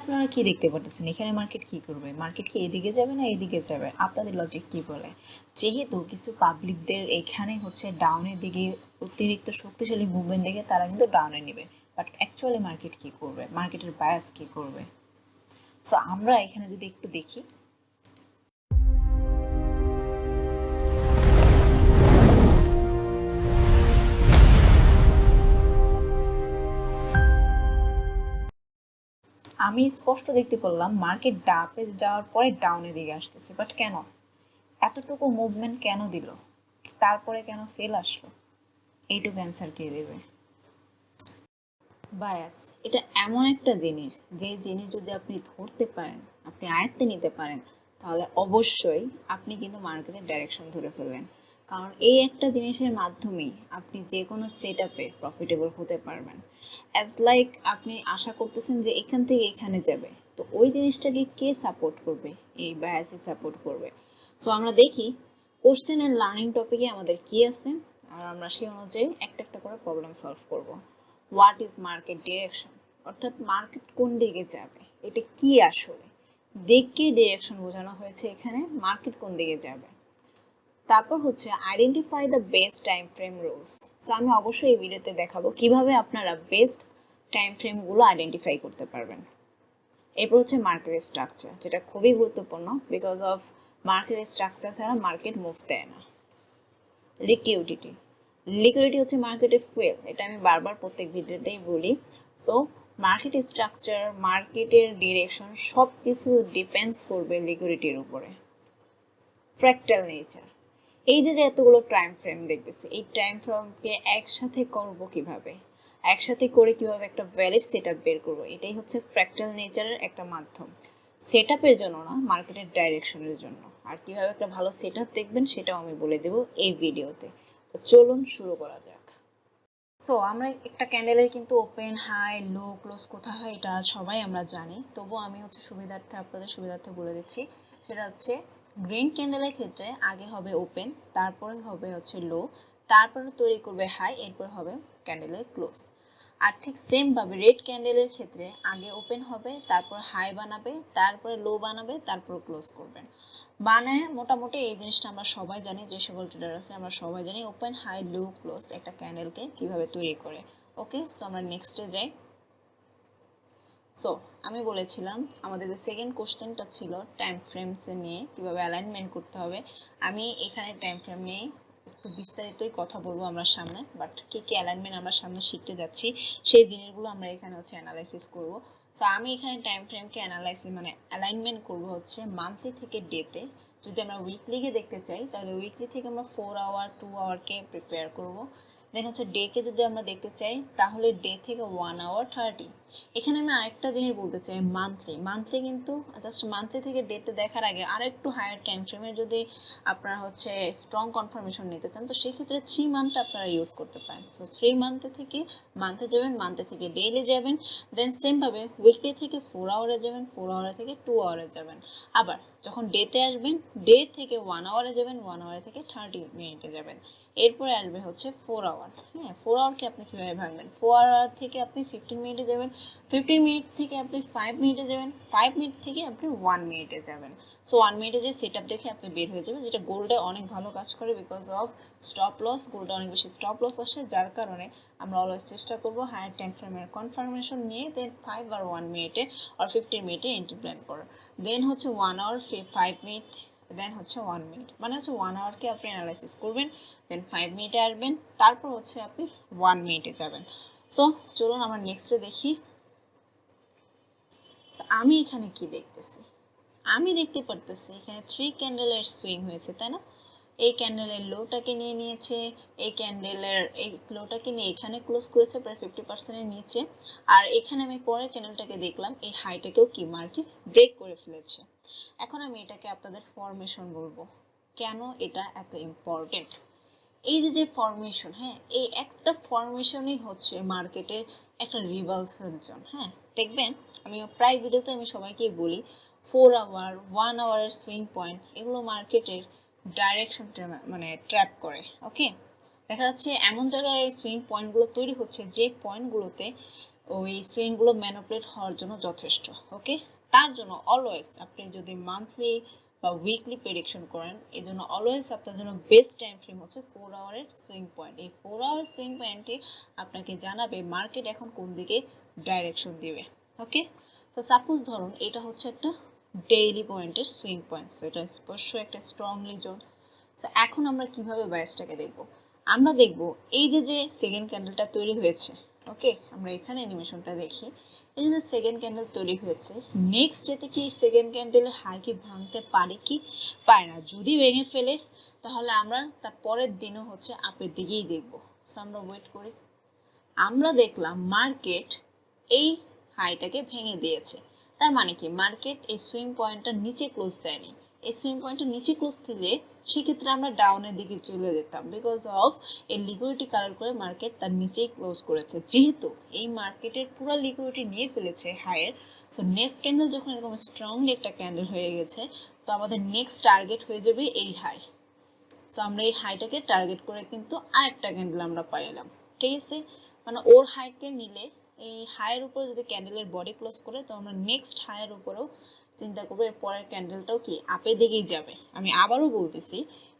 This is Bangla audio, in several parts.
আপনারা কি দেখতে পারতেছেন এখানে মার্কেট কি করবে? মার্কেট কি এদিকে যাবে না এদিকে যাবে? আপনাদের লজিক কি বলে? যেহেতু কিছু পাবলিকদের এখানে হচ্ছে ডাউনের দিকে অতিরিক্ত শক্তিশালী মুভমেন্ট দেখে তারা কিন্তু ডাউনে নেবে, বাট অ্যাকচুয়ালি মার্কেট কি করবে, মার্কেটের বায়াস কি করবে? সো আমরা এখানে যদি একটু দেখি, আমি স্পষ্ট দেখতে পারলাম মার্কেট ডাপে যাওয়ার পরে ডাউনের দিকে আসতেছে, বাট কেন এতটুকু মুভমেন্ট কেন দিল, তারপরে কেন সেল আসলো? এইটুকু অ্যান্সার কে দেবে? বায়াস এটা এমন একটা জিনিস, যে জিনিস যদি আপনি ধরতে পারেন, আপনি আয়ত্তে নিতে পারেন, তাহলে অবশ্যই আপনি কিন্তু মার্কেটের ডাইরেকশন ধরে ফেলবেন। কারণ এই একটা জিনিসের মাধ্যমেই আপনি যে কোনো সেট আপে প্রফিটেবল হতে পারবেন। অ্যাজ লাইক আপনি আশা করতেছেন যে এখান থেকে এখানে যাবে, তো ওই জিনিসটাকে কে সাপোর্ট করবে? এই বায়াসই সাপোর্ট করবে। সো আমরা দেখি কোশ্চেন অ্যান্ড লার্নিং টপিকে আমাদের কি আছে, আর আমরা সেই অনুযায়ী একটা একটা করে প্রবলেম সলভ করব। হোয়াট ইজ মার্কেট ডিরেকশন, অর্থাৎ মার্কেট কোন দিকে যাবে, এটা কি আসলে দেখে ডিরেকশন বোঝানো হয়েছে এখানে, মার্কেট কোন দিকে যাবে। তারপর হচ্ছে identify the best time frame rules. So আমি অবশ্যই এই ভিডিওতে দেখাবো কিভাবে আপনারা বেস্ট টাইম ফ্রেমগুলো আইডেন্টিফাই করতে পারবেন। এরপর হচ্ছে মার্কেট স্ট্রাকচার, যেটা খুবই গুরুত্বপূর্ণ, বিকজ অফ মার্কেট স্ট্রাকচার ছাড়া মার্কেট মুভ দেয় না। লিকুইডিটি, লিকুইডিটি হচ্ছে মার্কেটের ফুয়েল, এটা আমি বারবার প্রত্যেক ভিডিওতেই বলি। সো মার্কেট স্ট্রাকচার, মার্কেটের ডিরেকশন সব কিছু ডিপেন্ডস করবে লিকুইডিটির উপরে। ফ্র্যাকটাল নেচার, এই যে এতগুলো টাইম ফ্রেম দেখতেছি, এই টাইম ফ্রেমকে একসাথে করব কিভাবে, একসাথে করে কিভাবে একটা ভ্যালিড সেট আপ বের করবো, এটাই হচ্ছে ফ্র্যাকটাল নেচারের একটা মাধ্যম। সেট আপের জন্য না, মার্কেটের ডাইরেকশনের জন্য। আর কিভাবে একটা ভালো সেট আপ দেখবেন সেটাও আমি বলে দেবো এই ভিডিওতে। তো চলুন শুরু করা যাক। সো আমরা একটা ক্যান্ডেলের কিন্তু ওপেন, হাই, লো, ক্লোজ কোথায় হয় এটা সবাই আমরা জানি, তবুও আমি হচ্ছে সুবিধার্থে, আপনাদের সুবিধার্থে বলে দিচ্ছি। সেটা হচ্ছে গ্রিন ক্যান্ডেলের ক্ষেত্রে আগে হবে ওপেন, তারপরে হবে হচ্ছে লো, তারপরে তৈরি করবে হাই, এরপর হবে ক্যান্ডেলের ক্লোজ। আর ঠিক সেমভাবে রেড ক্যান্ডেলের ক্ষেত্রে আগে ওপেন হবে, তারপর হাই বানাবে, তারপরে লো বানাবে, তারপর ক্লোজ করবেন। বানায় মোটামুটি এই জিনিসটা আমরা সবাই জানি, যে সকল ট্রেডার আছে আমরা সবাই জানি ওপেন, হাই, লো, ক্লোজ একটা ক্যান্ডেলকে কিভাবে তৈরি করে। ওকে, সো আমরা নেক্সটে যাই। সো আমি বলেছিলাম আমাদের যে সেকেন্ড কোশ্চেনটা ছিল টাইম ফ্রেমসে নিয়ে কিভাবে অ্যালাইনমেন্ট করতে হবে। আমি এখানে টাইম ফ্রেম নিয়ে একটু বিস্তারিতই কথা বলবো আমরা সামনে, বাট কী কী অ্যালাইনমেন্ট আমরা সামনে শিখতে যাচ্ছি সেই জিনিসগুলো আমরা এখানে হচ্ছে অ্যানালাইসিস করব। সো আমি এখানে টাইম ফ্রেমকে অ্যানালাইসিস মানে অ্যালাইনমেন্ট করব হচ্ছে মান্থলি থেকে ডেতে। যদি আমরা উইকলিকে দেখতে চাই তাহলে উইকলি থেকে আমরা 4 আওয়ার 2 আওয়ারকে প্রিপেয়ার করব। দেন হচ্ছে ডেকে যদি আমরা দেখতে চাই তাহলে ডে থেকে 1 আওয়ার 30। এখানে আমি আরেকটা জিনিস বলতে চাই, মান্থলি কিন্তু জাস্ট মান্থলি থেকে ডেতে দেখার আগে আর একটু হায়ার টাইম ফ্রেমের যদি আপনারা হচ্ছে স্ট্রং কনফার্মেশন নিতে চান, তো সেক্ষেত্রে 3 মান্থটা আপনারা ইউজ করতে পারেন। সো 3 মান্থে থেকে মান্থে যাবেন, মান্থে থেকে ডেইলি যাবেন, দেন সেমভাবে উইকলি থেকে 4 আওয়ারে যাবেন, 4 আওয়ারে থেকে 2 আওয়ারে যাবেন। আবার যখন ডেতে আসবেন, ডে থেকে 1 আওয়ারে যাবেন, 1 আওয়ারে থেকে 30 মিনিটে যাবেন। এরপরে আসবে হচ্ছে 4 আওয়ার। হ্যাঁ, 4 আওয়ারকে আপনি কীভাবে ভাঙবেন, 4 আওয়ার থেকে আপনি 15 মিনিটে যাবেন, 15 মিনিট থেকে আপনি 5 মিনিটে যাবেন, 5 মিনিট থেকে আপনি 1 মিনিটে যাবেন। সো 1 মিনিটে যে সেট আপ দেখে আপনি বের হয়ে যাবেন, যেটা গোল্ডে অনেক ভালো কাজ করে, বিকজ অফ স্টপ লস। গোল্ডে অনেক বেশি স্টপ লস আসে, যার কারণে আমরা অলওয়েজ চেষ্টা করবো হায়ার টাইম ফ্রেমের কনফার্মেশন নিয়ে দেন 5 আর 1 মিনিটে আর 15 মিনিটে এন্ট্রি প্ল্যান করার। দেন হচ্ছে 1 আওয়ার 5 মিনিট, দেন হচ্ছে 1 মিনিট, মানে হচ্ছে 1 আওয়ারকে আপনি অ্যানালাইসিস করবেন, দেন 5 মিনিটে আসবেন, তারপর হচ্ছে আপনি 1 মিনিটে যাবেন। সো চলুন আমরা নেক্সটে দেখি। আমি এখানে কি দেখতেছি, আমি দেখতে পারতেছি এখানে 3 ক্যান্ডেলের সুইং হয়েছে, তাই না? এই ক্যান্ডেলের লোটাকে নিয়ে নিয়েছে, এই ক্যান্ডেলের এই লোটাকে নিয়ে এখানে ক্লোজ করেছে প্রায় 50%-এর নিচে। আর এখানে আমি পরের ক্যান্ডেলটাকে দেখলাম এই হাইটাকেও কি মার্কেট ব্রেক করে ফেলেছে। এখন আমি এটাকে আপনাদের ফরমেশন বলবো, কেন এটা এত ইম্পর্টেন্ট। এই যে ফরমেশন, হ্যাঁ, এই একটা ফরমেশনই হচ্ছে মার্কেটের একটা রিভার্সাল জোন। হ্যাঁ, দেখবেন আমি প্রায় ভিডিওতে আমি সবাইকেই বলি 4 আওয়ার 1 আওয়ারের সুইং পয়েন্ট এগুলো মার্কেটের ডাইরেকশন মানে ট্র্যাপ করে। ওকে, দেখা যাচ্ছে এমন জায়গায় সুইং পয়েন্টগুলো তৈরি হচ্ছে যে পয়েন্টগুলোতে ওই সুইংগুলো ম্যানিপুলেট হওয়ার জন্য যথেষ্ট। ওকে, তার জন্য অলওয়েজ আপনি যদি মান্থলি বা উইকলি প্রেডিকশন করেন, এই জন্য অলওয়েজ আপনার জন্য বেস্ট টাইম ফ্রেম হচ্ছে 4 আওয়ারের সুইং পয়েন্ট। এই 4 আওয়ার সুইং পয়েন্টে আপনাকে জানাবে মার্কেট এখন কোন দিকে ডাইরেকশন দিবে। ওকে, সো সাপোজ ধরুন এটা হচ্ছে একটা ডেইলি পয়েন্টের সুইং পয়েন্ট, সো এটা অবশ্যই একটা স্ট্রংলি জোন। সো এখন আমরা কিভাবে বাইসটাকে দেখব? আমরা দেখব এই যে যে সেকেন্ড ক্যান্ডেলটা তৈরি হয়েছে। ওকে, আমরা এখানে অ্যানিমেশনটা দেখি। এই যে সেকেন্ড ক্যান্ডেল তৈরি হয়েছে, নেক্সট ডেতে কি সেকেন্ড ক্যান্ডেলের হাই কি ভাঙতে পারে কি পারে না? যদি ভেঙে ফেলে তাহলে আমরা তার পরের দিনও হচ্ছে আপের দিকেই দেখব। সো আমরা ওয়েট করি। আমরা দেখলাম মার্কেট এই হাইটাকে ভেঙে দিয়েছে। তার মানে কি মার্কেট এই সুইং পয়েন্টটার নিচে ক্লোজ দেয়নি। এই সুইং পয়েন্টের নিচে ক্লোজ দিলে সেক্ষেত্রে আমরা ডাউনের দিকে চলে যেতাম, বিকজ অফ এই লিকুইডিটি কালার করে মার্কেট তার নিচেই ক্লোজ করেছে। যেহেতু এই মার্কেটের পুরো লিকুইডিটি নিয়ে ফেলেছে হাইয়ের, সো নেক্সট ক্যান্ডেল যখন এরকম স্ট্রংলি একটা ক্যান্ডেল হয়ে গেছে, তো আমাদের নেক্সট টার্গেট হয়ে যাবে এই হাই। সো আমরা এই হাইটাকে টার্গেট করে কিন্তু আরেকটা ক্যান্ডেল আমরা পাইলাম। ঠিক আছে, মানে ওর হাইটকে নিলে এই হাইয়ের উপরে যদি ক্যান্ডেলের বডি ক্লোজ করে, তো আমরা নেক্সট হাইয়ের উপরেও চিন্তা করবো এর পরের ক্যান্ডেলটাও কি আপে দিকেই যাবে। আমি আবারও বলতেছি,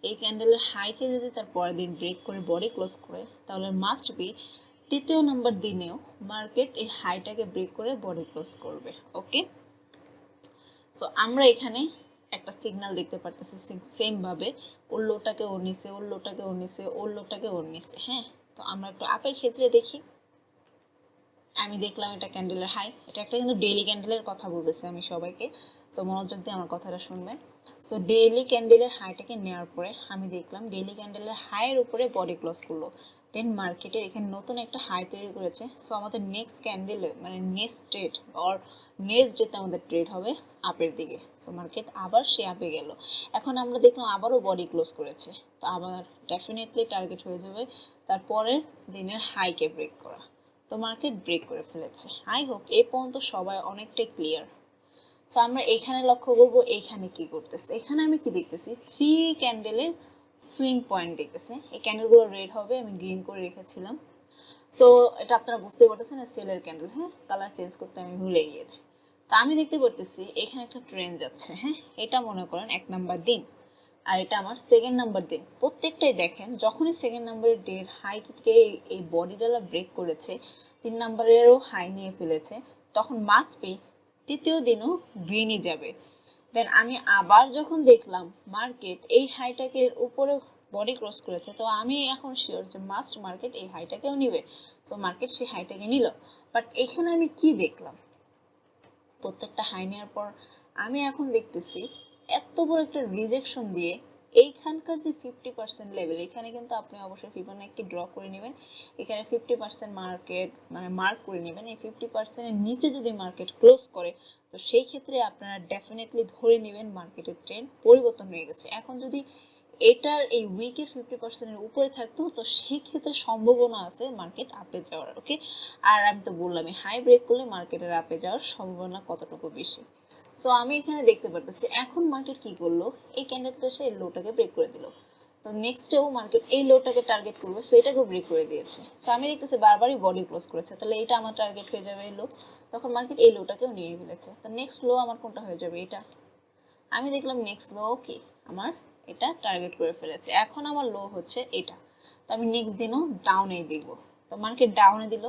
এই ক্যান্ডেলের হাইকে যদি তার পরের দিন ব্রেক করে বডি ক্লোজ করে, তাহলে মাস্ট বি তৃতীয় নম্বর দিনেও মার্কেট এই হাইটাকে ব্রেক করে বডি ক্লোজ করবে। ওকে, সো আমরা এখানে একটা সিগন্যাল দেখতে পারতেছি সেম ভাবে ওর লোটাকে ওর নিচে, ওর লোটাকে ওর নিচে, ওর লোটাকে ওর নিচে। হ্যাঁ, তো আমরা একটু আপের ক্ষেত্রে দেখি। আমি দেখলাম এটা ক্যান্ডেলের হাই, এটা একটা কিন্তু ডেইলি ক্যান্ডেলের কথা বলতেছে আমি সবাইকে, সো মনোযোগ দিয়ে আমার কথাটা শুনবেন। সো ডেইলি ক্যান্ডেলের হাইটাকে নেওয়ার পরে আমি দেখলাম ডেইলি ক্যান্ডেলের হাইয়ের উপরে বডি ক্লোজ করলো, দেন মার্কেটের এখানে নতুন একটা হাই তৈরি করেছে। সো আমাদের নেক্সট ক্যান্ডেলে মানে নেক্সট ট্রেড অর নেক্সট ডেতে আমাদের ট্রেড হবে আপের দিকে। সো মার্কেট আবার সে আপে গেল। এখন আমরা দেখলাম আবারও বডি ক্লোজ করেছে, তো আবার ডেফিনেটলি টার্গেট হয়ে যাবে তারপরের দিনের হাইকে ব্রেক করা। তো মার্কেট ব্রেক করে ফেলেছে। আই হোপ এই পর্যন্ত সবাই অনেকটাই ক্লিয়ার। সো আমরা এখানে লক্ষ্য করব এইখানে কি করতেছে। এখানে আমি কি দেখতেছি, 3 ক্যান্ডেলের সুইং পয়েন্ট দেখতেছে। এই ক্যান্ডেলগুলো রেড হবে, আমি গ্রিন করে রেখেছিলাম। সো এটা আপনারা বুঝতে পারতেছেন সেলের ক্যান্ডেল। হ্যাঁ, কালার চেঞ্জ করতে আমি ভুলে গিয়েছি। তো আমি দেখতে পারতেছি এখানে একটা ট্রেন যাচ্ছে। হ্যাঁ, এটা মনে করেন 1 নাম্বার দিন, আর এটা আমার সেকেন্ড নাম্বার দিন। প্রত্যেকটাই দেখেন যখনই সেকেন্ড নাম্বারের ডের হাই থেকে এই বডি ডালা ব্রেক করেছে, 3 নাম্বারেরও হাই নিয়ে ফেলেছে, তখন মাস্ট বি তৃতীয় দিনও গ্রিনই যাবে। দেন আমি আবার যখন দেখলাম মার্কেট এই হাইটাকে উপরে বডি ক্রস করেছে, তো আমি এখন শিওর যে মাস্ট মার্কেট এই হাইটাকেও নিবে। সো মার্কেট সেই হাইটাকে নিল। বাট এখানে আমি কি দেখলাম, প্রত্যেকটা হাই নেওয়ার পর আমি এখন দেখতেছি এত বড় একটা রিজেকশন দিয়ে এইখানকার যে 50% লেভেল, এখানে কিন্তু আপনি অবশ্যই ফিবোনাকি ড্র করে নেবেন। এখানে 50% মার্কেট মানে মার্ক করে নেবেন। এই 50%-এর নিচে যদি মার্কেট ক্লোজ করে, তো সেই ক্ষেত্রে আপনারা ডেফিনেটলি ধরে নেবেন মার্কেটের ট্রেন্ড পরিবর্তন হয়ে গেছে। এখন যদি এটার এই উইকের 50%-এর উপরে থাকতো, তো সেই ক্ষেত্রে সম্ভাবনা আছে মার্কেট আপে যাওয়ার। ওকে, আর আমি তো বললামই হাই ব্রেক করলে মার্কেটের আপে যাওয়ার সম্ভাবনা কতটুকু বেশি। সো আমি এখানে দেখতে পারতেছি এখন মার্কেট কি করলো, এই ক্যান্ডেলটা সে লোটাকে ব্রেক করে দিল। তো নেক্সটেও মার্কেট এই লোটাকে টার্গেট করবে, সো এটাকেও ব্রেক করে দিয়েছে। সো আমি দেখতেছি বারবারই বডি ক্লোজ করেছে, তাহলে এটা আমার টার্গেট হয়ে যাবে এই লো। তখন মার্কেট এই লোটাকেও নিয়ে ফেলেছে, তো নেক্সট লো আমার কোনটা হয়ে যাবে, এটা। আমি দেখলাম নেক্সট লো কি আমার এটা টার্গেট করে ফেলেছে, এখন আমার লো হচ্ছে এটা। তো আমি নেক্সট দিনও ডাউনেই দেখবো। তো মার্কেট ডাউনে দিল,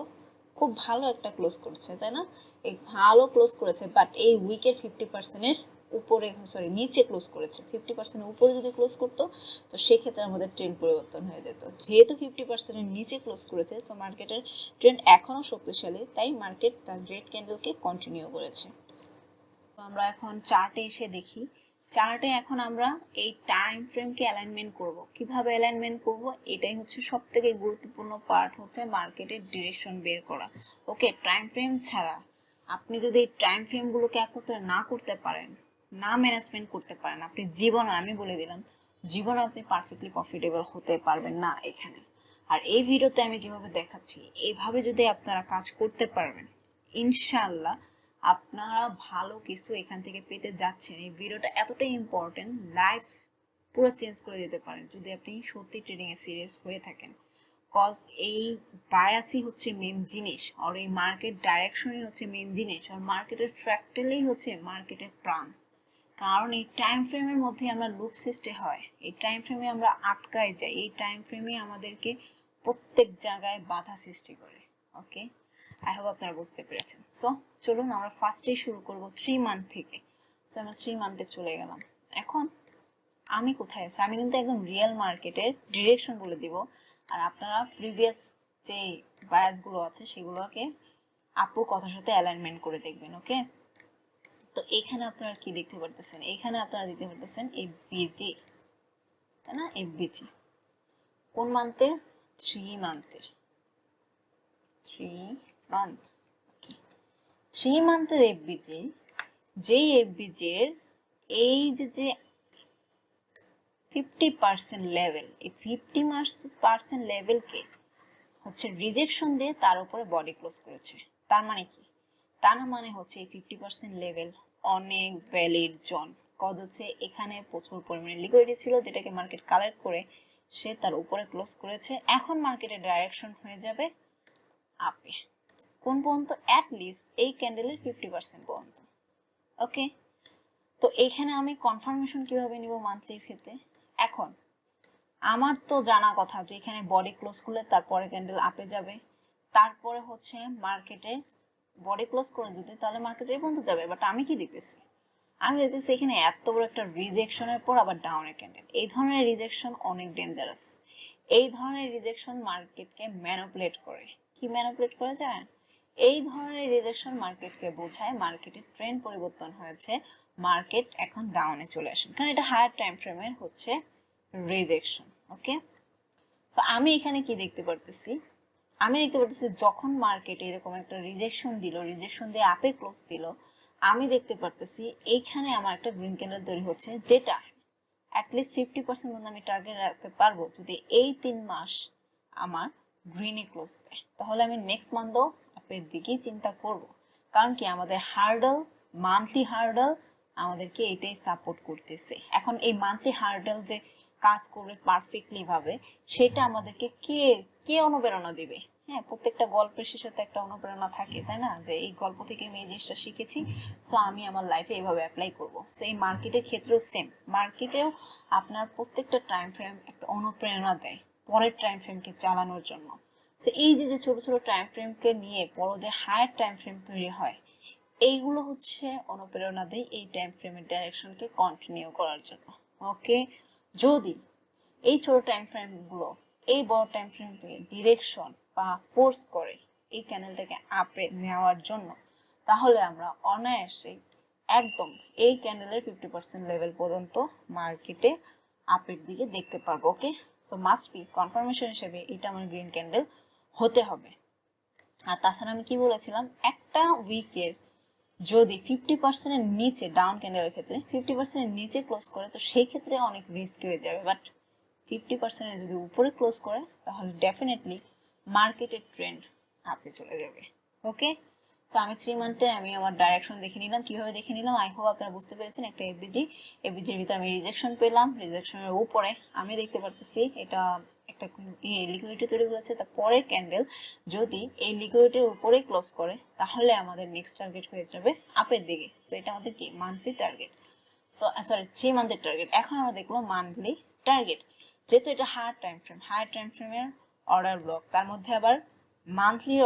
খুব ভালো একটা ক্লোজ করছে, তাই না? এই ভালো ক্লোজ করেছে, বাট এই উইকের 50%-এর উপরে, সরি নিচে ক্লোজ করেছে। 50%-এর উপরে যদি ক্লোজ করতো, তো সেক্ষেত্রে আমাদের ট্রেন্ড পরিবর্তন হয়ে যেত। যেহেতু 50%-এর নিচে ক্লোজ করেছে, সো মার্কেটের ট্রেন্ড এখনও শক্তিশালী, তাই মার্কেট তার রেড ক্যান্ডেলকে কন্টিনিউ করেছে। তো আমরা এখন চার্টে এসে দেখি, চার্টে এখন আমরা এই টাইম ফ্রেমকে অ্যালাইনমেন্ট করব। কিভাবে অ্যালাইনমেন্ট করব, এটাই হচ্ছে সবথেকে গুরুত্বপূর্ণ পার্ট, হচ্ছে মার্কেটের ডিরেকশন বের করা। ওকে, টাইম ফ্রেম ছাড়া আপনি যদি এই টাইম ফ্রেমগুলোকে একত্রে না করতে পারেন, না ম্যানেজমেন্ট করতে পারেন, আপনি জীবনে, আমি বলে দিলাম, জীবনে আপনি পারফেক্টলি প্রফিটেবল হতে পারবেন না এখানে। আর এই ভিডিওতে আমি যেভাবে দেখাচ্ছি, এইভাবে যদি আপনারা কাজ করতে পারবেন, ইনশাআল্লাহ আপনারা ভালো কিছু এখান থেকে পেতে যাচ্ছেন। এই ভিডিওটা এতটাই ইম্পর্টেন্ট, লাইফ পুরো চেঞ্জ করে দিতে পারেন যদি আপনি সত্যি ট্রেডিং এ সিরিয়াস হয়ে থাকেন। কজ এই বায়াসই হচ্ছে মেন জিনিস, আর এই মার্কেট ডাইরেকশনই হচ্ছে মেন জিনিস, আর মার্কেটের ফ্র্যাক্টালই হচ্ছে মার্কেটের প্রাণ। কারণ এই টাইম ফ্রেমের মধ্যে আমরা লুপ সৃষ্টি হয়, এই টাইম ফ্রেমে আমরা আটকায় যাই, এই টাইম ফ্রেমে আমাদেরকে প্রত্যেক জায়গায় বাধা সৃষ্টি করে। ওকে, আই হোপ আপনারা বুঝতে পেরেছেন। সো চলুন আমরা ফার্স্টেই শুরু করব 3 মান্থ থেকে। সো আমরা 3 মান্থে চলে গেলাম। এখন আমি কোথায় আছি, আমি কিন্তু একদম রিয়েল মার্কেটের ডিরেকশন বলে দিব, আর আপনারা প্রিভিয়াস যে বায়াসগুলো আছে সেগুলোকে আপুর কথার সাথে অ্যালাইনমেন্ট করে দেখবেন। ওকে, তো এখানে আপনারা কি দেখতে পারতেছেন, এখানে আপনারা দেখতে পারতেছেন এফবিজি, তাই না? এফবিজি কোন মান্থের? 3 মান্থের। 3 মান্থ, 3 মান্থের এফবিজি, যেই এফবিজির এই যে 50% লেভেল, এই 50% লেভেলকে হচ্ছে রিজেকশন দিয়ে তার উপরে বডি ক্লোজ করেছে। তার মানে কি? তার মানে হচ্ছে এই 50% লেভেল অনেক ভ্যালিড জোন। কজ হচ্ছে এখানে প্রচুর পরিমাণে লিকুইডিটি ছিল, যেটাকে মার্কেট কালেক্ট করে সে তার উপরে ক্লোজ করেছে। এখন মার্কেটের ডাইরেকশন হয়ে যাবে আপে। কোন পর্যন্ত? অ্যাটলিস্ট এই ক্যান্ডেলের 50% পর্যন্ত। ওকে, তো এইখানে আমি কনফার্মেশন কিভাবে নিব মান্থলির ক্ষেত্রে? এখন আমার তো জানা কথা যে এখানে বডি ক্লোজ করলে তারপরে ক্যান্ডেল আপে যাবে, তারপরে হচ্ছে মার্কেটে বডি ক্লোজ করে যদি তাহলে মার্কেটে এই পর্যন্ত যাবে। বাট আমি কি দেখতেছি? আমি দেখতেছি এখানে এত বড় একটা রিজেকশনের পর আবার ডাউনের ক্যান্ডেল। এই ধরনের রিজেকশন অনেক ডেঞ্জারাস। এই ধরনের রিজেকশন মার্কেটকে ম্যানিপুলেট করে। কি ম্যানিপুলেট করে জানেন? এই ধরনের রিজেকশন মার্কেটকে বোঝায় মার্কেটের ট্রেন্ড পরিবর্তন হয়েছে, মার্কেট এখন ডাউনে চলে আসে, কারণ এটা হায়ার টাইম ফ্রেমের হচ্ছে রিজেকশন। ওকে, সো আমি এখানে কি দেখতে পারতেছি? আমি দেখতে পারতেছি যখন মার্কেট এরকম একটা রিজেকশন দিল, রিজেকশন দিয়ে আপে ক্লোজ দিল, আমি দেখতে পারতেছি এইখানে আমার একটা গ্রিন ক্যান্ডেল তৈরি হচ্ছে, যেটা অ্যাটলিস্ট 50% মধ্যে আমি টার্গেট রাখতে পারবো যদি এই 3 মাস আমার গ্রিনে ক্লোজ দেয়। তাহলে আমি নেক্সট মান্থও আপের দিকেই চিন্তা করব, কারণ কি আমাদের হার্ডল, মান্থলি হার্ডল আমাদেরকে এটাই সাপোর্ট করতেছে। এখন এই মান্থলি হার্ডল যে কাজ করবে পারফেক্টলি ভাবে, সেটা আমাদেরকে কে কে অনুপ্রেরণা দিবে? হ্যাঁ, প্রত্যেকটা গল্পের শেষে তো একটা অনুপ্রেরণা থাকে, তাই না? যে এই গল্প থেকে আমি এই জিনিসটা শিখেছি, সো আমি আমার লাইফে এইভাবে অ্যাপ্লাই করব। সো এই মার্কেটের ক্ষেত্রেও সেম, মার্কেটেও আপনার প্রত্যেকটা টাইম ফ্রেম একটা অনুপ্রেরণা দেয় পরের টাইম ফ্রেমকে চালানোর জন্য। সো এই যে ছোট ছোট টাইম ফ্রেমকে নিয়ে বড় যে হায়ার টাইম ফ্রেম তৈরি হয়, এইগুলো হচ্ছে অনুপ্রেরণা দেয় এই টাইম ফ্রেমের ডাইরেকশনকে কন্টিনিউ করার জন্য। ওকে, যদি এই ছোট টাইম ফ্রেমগুলো এই বড় টাইম ফ্রেমকে ডিরেকশন বা ফোর্স করে এই ক্যান্ডেলটাকে আপে নেওয়ার জন্য, তাহলে আমরা অনায়াসে একদম এই ক্যান্ডেলের 50% লেভেল পর্যন্ত মার্কেটে আপের দিকে দেখতে পারবো। ওকে, সো মাস্ট বি কনফার্মেশন হিসেবে এটা আমার গ্রিন ক্যান্ডেল হতে হবে। আর তাছাড়া আমি কি বলেছিলাম, একটা উইকের যদি 50%-এর নিচে, ডাউন ক্যান্ডেলের ক্ষেত্রে 50%-এর নিচে ক্লোজ করে তো সেই ক্ষেত্রে অনেক রিস্ক হয়ে যাবে। বাট 50%-এর যদি উপরে ক্লোজ করে তাহলে ডেফিনেটলি মার্কেটের ট্রেন্ড আপে চলে যাবে। ওকে, তো আমি 3 মান্থে আমি আমার ডাইরেকশন দেখে নিলাম। কিভাবে দেখে নিলাম আই হোপ আপনারা বুঝতে পেরেছেন। একটা এফবিজির ভিতরে আমি রিজেকশন পেলাম, রিজেকশনের উপরে আমি দেখতে পারতেছি এটা একটা লিকুইডিটি তৈরি করেছে। তার পরের ক্যান্ডেল যদি এই লিকুইডিটির উপরেই ক্লোজ করে তাহলে আমাদের নেক্সট টার্গেট হয়ে যাবে আপের দিকে। সো এটা আমাদের কি মান্থলি টার্গেট, সো সরি 3 মান্থের টার্গেট। এখন আমরা দেখলো মান্থলি টার্গেট। যেহেতু এটা হায়ার টাইম ফ্রেমের অর্ডার ব্লক, তার মধ্যে আবার মান্থলি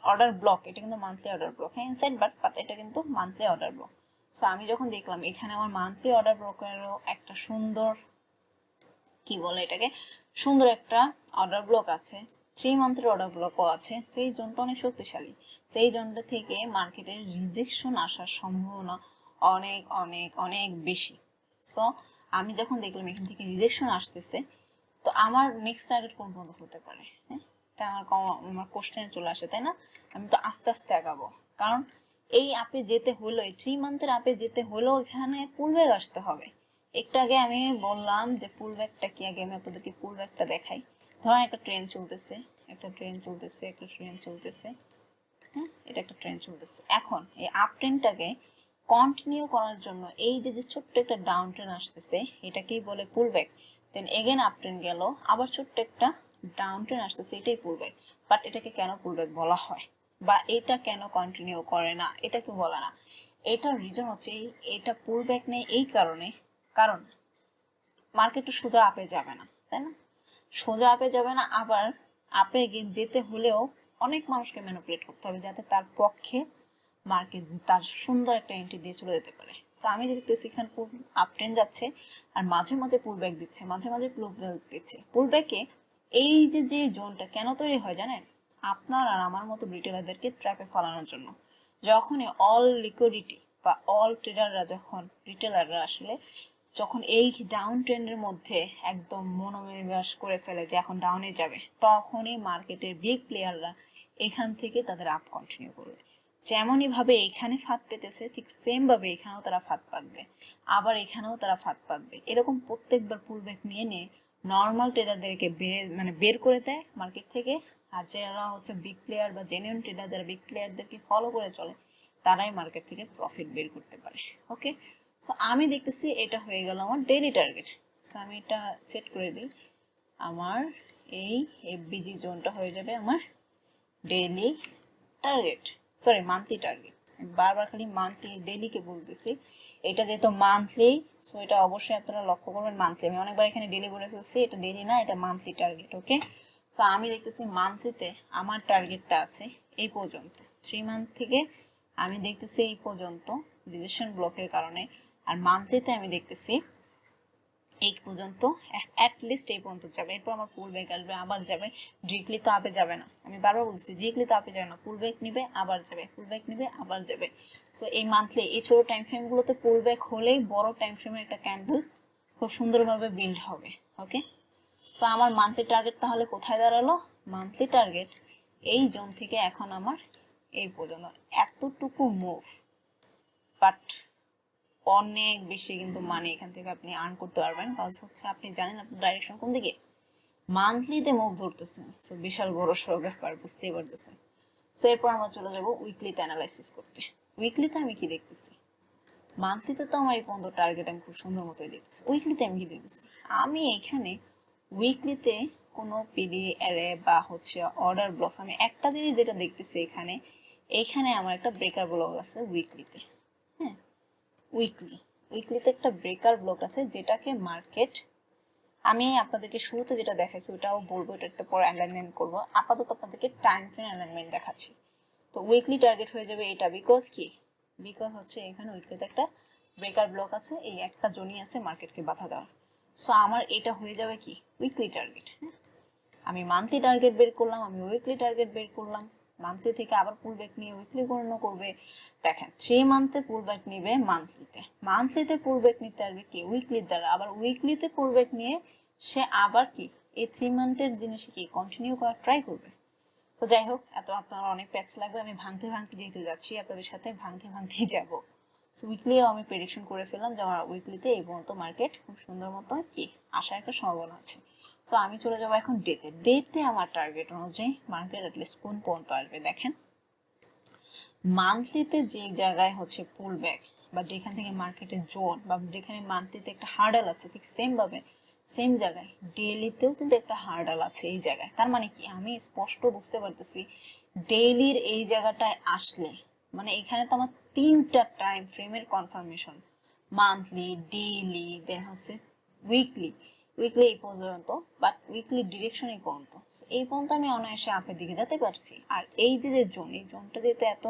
অর্ডার ব্লক, এটা কিন্তু মান্থলি অর্ডার ব্লক, হ্যাঁ ইনসাইড, বাট এটা কিন্তু মান্থলি অর্ডার ব্লক। সো আমি যখন দেখলাম এখানে আমার মান্থলি অর্ডার ব্লকেরও একটা সুন্দর, কি বলে এটাকে, সুন্দর একটা অর্ডার ব্লক আছে, 3 মান্থের অর্ডার ব্লকও আছে, সেই জোনটা অনেক শক্তিশালী। সেই জোনটা থেকে মার্কেটের রিজেকশন আসার সম্ভাবনা অনেক অনেক অনেক বেশি। সো আমি যখন দেখলাম এখান থেকে রিজেকশন আসতেছে, তো আমার নেক্সট টার্গেট কোন পর্যন্ত হতে পারে? হ্যাঁ, এটা আমার কোশ্চেনে চলে আসে, তাই না? আমি তো আস্তে আস্তে আগাবো, কারণ এই আপে যেতে হলো, এই 3 মান্থের আপে যেতে হলো এখানে পুলব্যাক আসতে হবে। একটু আগে আমি বললাম যে পুলব্যাকটা কি, আগে আমি আপনাদেরকে পুলব্যাকটা দেখাই। ধরেন একটা ট্রেন চলতেছে, একটা ট্রেন চলতেছে, একটা ট্রেন চলতেছে, হ্যাঁ এটা একটা ট্রেন চলতেছে। এখন এই আপ ট্রেনটাকে কন্টিনিউ করার জন্য এই যে ছোট্ট একটা ডাউন ট্রেন আসতেছে, এটাকেই বলে pullback. Then again up train গেল, আবার ছোট্ট একটা ডাউন ট্রেন্ড আসতেছে, এটাই পুল ব্যাক। বাট এটাকে কেন পুল ব্যাক বলা হয় বা এটা কেন কন্টিনিউ করে না, এটা কি বলে না, এটার রিজন হচ্ছে এটা পুল ব্যাক নেই এই কারণে, কারণ মার্কেট তো সোজা আপে যাবে না, তাই না? সোজা আপে যাবে না, আবার আপে যেতে হলেও অনেক মানুষকে ম্যানিপুলেট করতে হবে যাতে তার পক্ষে মার্কেট তার সুন্দর একটা এন্ট্রি দিয়ে চলে যেতে পারে। সো আমি দেখতেছি এখানে আপ ট্রেন্ড যাচ্ছে আর মাঝে মাঝে পুল ব্যাক দিচ্ছে, মাঝে মাঝে পুল ব্যাক দিচ্ছে। পুল ব্যাকে এই যে জোনটা কেন তৈরি হয় জানেন? আপনার আর আমার মতো রিটেলারদেরকে ট্র্যাপে ফেলানোর জন্য। যখনই অল লিকুইডিটি বা অল ট্রেডাররা, যখন রিটেলাররা আসলে যখন এই ডাউন ট্রেন্ডের মধ্যে একদম মনোনিবেশ করে ফেলে যে এখন ডাউনে যাবে, তখনই মার্কেটের বিগ প্লেয়াররা এখান থেকে তাদের আপ কন্টিনিউ করবে। যেমনই ভাবে এখানে ফাঁদ পেতেছে ঠিক সেম ভাবে এখানেও তারা ফাঁদ পাতবে, আবার এখানেও তারা ফাঁদ পাতবে। এরকম প্রত্যেকবার পুলব্যাক নিয়ে নিয়ে নর্মাল ট্রেডারদেরকে বের করে দেয় মার্কেট থেকে। আর যারা হচ্ছে বিগ প্লেয়ার বা জেনুইন ট্রেডার, যারা বিগ প্লেয়ারদেরকে ফলো করে চলে, তারাই মার্কেট থেকে প্রফিট বের করতে পারে। ওকে, সো আমি দেখতেছি এটা হয়ে গেল আমার ডেইলি টার্গেট। সো আমি এটা সেট করে দিই, আমার এই এফবিজি জোনটা হয়ে যাবে আমার daily target, sorry monthly target. বারবার খালি মান্থলি ডেইলিকে বলতেছি, এটা যেহেতু মান্থলি, সো এটা অবশ্যই আপনারা লক্ষ্য করবেন মান্থলি। আমি অনেকবার এখানে ডেইলি বলে ফেলছি, এটা ডেইলি না, এটা মান্থলি টার্গেট। ওকে, সো আমি দেখতেছি মান্থলিতে আমার টার্গেটটা আছে এই পর্যন্ত, 3 মান্থ থেকে আমি দেখতেছি এই পর্যন্ত রিজেকশন ব্লকের কারণে। আর মান্থলিতে আমি দেখতেছি এই পর্যন্ত, অ্যাটলিস্ট এই পর্যন্ত যাবে, এরপর আমার পুল ব্যাক আসবে, আবার যাবে। ডিরেক্টলি তো আপে যাবে না, আমি বারবার বলছি ডিরেক্টলি তো আপে যাবে না, পুল ব্যাক নিবে আবার যাবে, পুল ব্যাক নিবে আবার যাবে। সো এই মান্থলি এই ছোট টাইম ফ্রেমগুলোতে পুল ব্যাক হলেই বড় টাইম ফ্রেমের একটা ক্যান্ডেল খুব সুন্দরভাবে বিল্ড হবে। ওকে, সো আমার মান্থলি টার্গেট তাহলে কোথায় দাঁড়ালো? মান্থলি টার্গেট এই জোন থেকে এখন আমার এই পর্যন্ত এতটুকু মুভ, বাট অনেক বেশি কিন্তু মানি এখান থেকে আপনি আর্ন করতে পারবেন। কারণ হচ্ছে আপনি জানেন আপনার ডাইরেকশন কোন দিকে, মান্থলিতে মুভ ধরতেছেন। সো বিশাল বড় সড়ো ব্যাপার, বুঝতেই পারতেছেন। সো এরপর আমরা চলে যাব উইকলিতে অ্যানালাইসিস করতে। উইকলিতে আমি কি দেখতেছি? মান্থলিতে তো আমার এই পর্যন্ত টার্গেট আমি খুব সুন্দর মতোই দেখতেছি। উইকলিতে আমি কি দেখতেছি? আমি এখানে উইকলিতে কোনো পিডি অ্যারে বা হচ্ছে অর্ডার ব্লকস, আমি একটা জিনিস যেটা দেখতেছি এখানে, এইখানে আমার একটা ব্রেকার ব্লক আছে উইকলিতে। হ্যাঁ, উইকলিতে একটা ব্রেকার ব্লক আছে যেটাকে মার্কেট, আমি আপনাদেরকে শুরুতে যেটা দেখাচ্ছি ওটাও বলবো, এটা একটা পরে অ্যালাইনমেন্ট করবো। আপাতত আপনাদেরকে টাইম ফ্রেম অ্যালাইনমেন্ট দেখাচ্ছি। তো উইকলি টার্গেট হয়ে যাবে এটা, বিকজ কি, বিকজ হচ্ছে এখানে উইকলিতে একটা ব্রেকার ব্লক আছে, এই একটা জোনই আছে মার্কেটকে বাধা দেওয়ার। সো আমার এটা হয়ে যাবে কি উইকলি টার্গেট। হ্যাঁ, আমি মান্থলি টার্গেট বের করলাম, আমি উইকলি টার্গেট বের করলাম, মান্থলি থেকে আবার পুল ব্যাক নিয়ে উইকলি গণনা করবে। দেখেন 3 মান্থে পুল ব্যাক নিবে মান্থলিতে, মান্থলিতে পুল ব্যাক নিতে আসবে কি উইকলির দ্বারা, আবার উইকলিতে পুল ব্যাক নিয়ে সে আবার কি এই 3 মান্থের জিনিস কি কন্টিনিউ করার ট্রাই করবে। তো যাই হোক, এত আপনার অনেক প্যাচ লাগবে, আমি ভাঙতে ভাঙতে যেহেতু যাচ্ছি আপনাদের সাথে ভাঙতে ভাঙতেই যাব। সো উইকলিও আমি প্রেডিকশন করে ফেললাম যে আমার উইকলিতে এই পর্যন্ত মার্কেট খুব সুন্দর মতো কি আসার একটা সম্ভাবনা আছে। সো আমি চলে যাবো এখন ডেতে। ডেতে আমার টার্গেট অনুযায়ী মার্কেট অ্যাটলিস্ট কোন পর্যন্ত আসবে দেখেন। মান্থলিতে যে জায়গায় হচ্ছে পুল ব্যাক বা যেখান থেকে মার্কেটের জোন বা যেখানে মান্থলিতে একটা হার্ডাল আছে, ঠিক সেম ভাবে সেম জায়গায় ডেইলিতেও কিন্তু একটা হার্ডাল আছে এই জায়গায়। তার মানে কি আমি স্পষ্ট বুঝতে পারতেছি ডেইলির এই জায়গাটায় আসলে, মানে এখানে তো আমার 3টা টাইম ফ্রেমের কনফার্মেশন, মান্থলি, ডেইলি, দেন হচ্ছে উইকলি। উইকলি এই পর্যন্ত, বাট উইকলি ডিরেকশন এই পর্যন্ত, এই পর্যন্ত আমি অনায়াসে আপের দিকে যেতে পারছি। আর এই যে জোন, এই জোনটা যেহেতু এত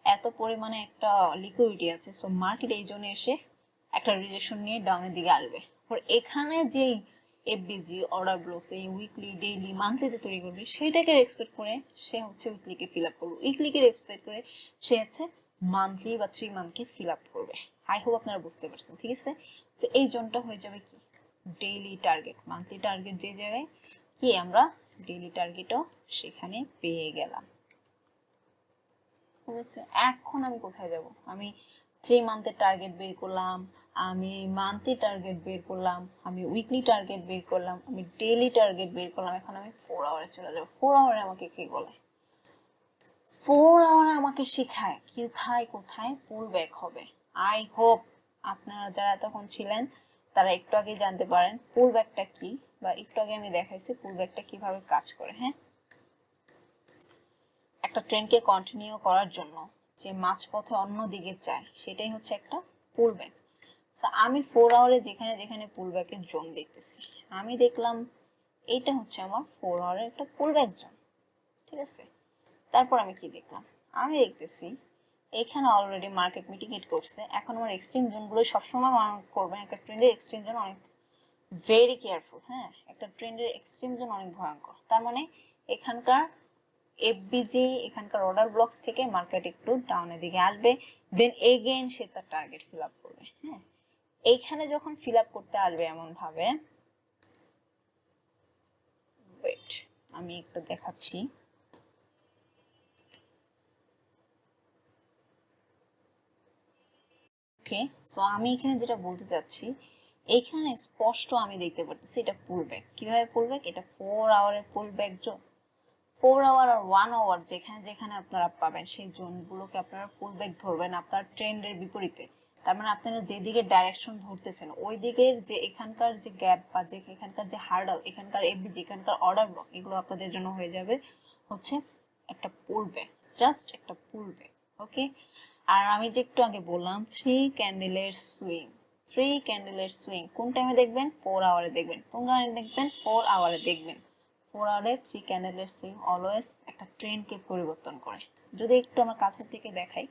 এত পরিমাণে একটা লিকুইডিটি আছে, সো মার্কেট এই জোনে এসে একটা রিজেকশন নিয়ে ডাউনের দিকে আসবে। এখানে যেই এফবিজি অর্ডার ব্লকস এই উইকলি, ডেইলি, মান্থলিতে তৈরি করবে, সেইটাকে এক্সপেক্ট করে সে হচ্ছে উইকলিকে ফিল আপ করবে, উইকলিকে এক্সপেক্ট করে সে হচ্ছে মান্থলি বা 3 মান্থকে ফিল আপ করবে। আই হোপ আপনারা বুঝতে পারছেন, ঠিক আছে? তো এই জোনটা হয়ে যাবে কি ডেইলি টার্গেট। মান্থলি টার্গেট যে জায়গায় কি আমরা ডেইলি টার্গেটও সেখানে পেয়ে গেলাম। ঠিক আছে, এখন আমি কোথায় যাব? আমি 3 মান্থের টার্গেট বের করলাম, আমি মান্থলি টার্গেট বের করলাম, আমি উইকলি টার্গেট বের করলাম, আমি ডেইলি টার্গেট বের করলাম। এখন আমি 4 আওয়ারে চলে যাব। 4 আওয়ারে আমাকে কি বলে? 4 আওয়ারে আমাকে শেখায় কোথায় কোথায় পুল ব্যাক হবে। আই হোপ আপনারা যারা তখন ছিলেন তারা একটু আগে জানতে পারেন পুল ব্যাকটা কি, বা একটু আগে আমি দেখাইছি পুলব্যাকটা কিভাবে কাজ করে। হ্যাঁ, একটা ট্রেন্ডকে কন্টিনিউ করার জন্য যে মাঝপথে অন্য দিকে যায় সেটাই হচ্ছে একটা পুলব্যাক। সো আমি 4 আওয়ারে যেখানে যেখানে পুলব্যাকের জোন দেখতেছি, আমি দেখলাম এইটা হচ্ছে আমার 4 আওয়ারের একটা পুলব্যাক জোন। ঠিক আছে, তারপর আমি কি দেখলাম, আমি দেখতেছি এখানে অলরেডি মার্কেট মিটিগেট করছে। এখন আমার এক্সট্রিম জোনগুলো সবসময় মনে করবেন, একটা ট্রেন্ডের এক্সট্রিম জোন অনেক ভেরি কেয়ারফুল। হ্যাঁ, একটা ট্রেন্ডের এক্সট্রিম জোন অনেক ভয়ঙ্কর। তার মানে এখানকার এফবিজি, এখানকার অর্ডার ব্লকস থেকে মার্কেট একটু ডাউনের দিকে আসবে, দেন এগেইন সে তার টার্গেট ফিল আপ করবে। হ্যাঁ, এইখানে যখন ফিল আপ করতে আসবে এমন ভাবে, ওয়েট আমি একটু দেখাচ্ছি। ওকে, সো আমি এখানে যেটা বলতে চাচ্ছি, এইখানে স্পষ্ট আমি দেখতে পারতেছি এটা পুলব্যাক। কিভাবে পুলব্যাক? এটা 4 আওয়ারের পুলব্যাক জোন। 4 আওয়ার আর 1 আওয়ার যেখানে যেখানে আপনারা পাবেন সেই জোনগুলোকে আপনারা পুলব্যাক ধরবেন আপনার ট্রেন্ডের বিপরীতে। তার মানে আপনারা যেদিকে ডাইরেকশন ধরতেছেন ওই দিকের যে এখানকার যে গ্যাপ বা যে এখানকার যে হার্ডাল, এখানকার এফবিজি, এখানকার অর্ডার ব্লক, এগুলো আপনাদের জন্য হয়ে যাবে হচ্ছে একটা পুলব্যাক, জাস্ট একটা পুলব্যাক। ওকে, আর আমি যে একটু আগে বললাম 3 ক্যান্ডেলের সুইং, 3 ক্যান্ডেলের সুইং কোন টাইমে দেখবেন? 4 আওয়ারে দেখবেন। কোন টাইমে দেখবেন? 4 আওয়ারে দেখবেন। 4 আওয়ারে 3 ক্যান্ডেলের সুইং অলওয়েজ একটা ট্রেন্ডকে পরিবর্তন করে। যদি একটু আমরা কাছের থেকে দেখাই,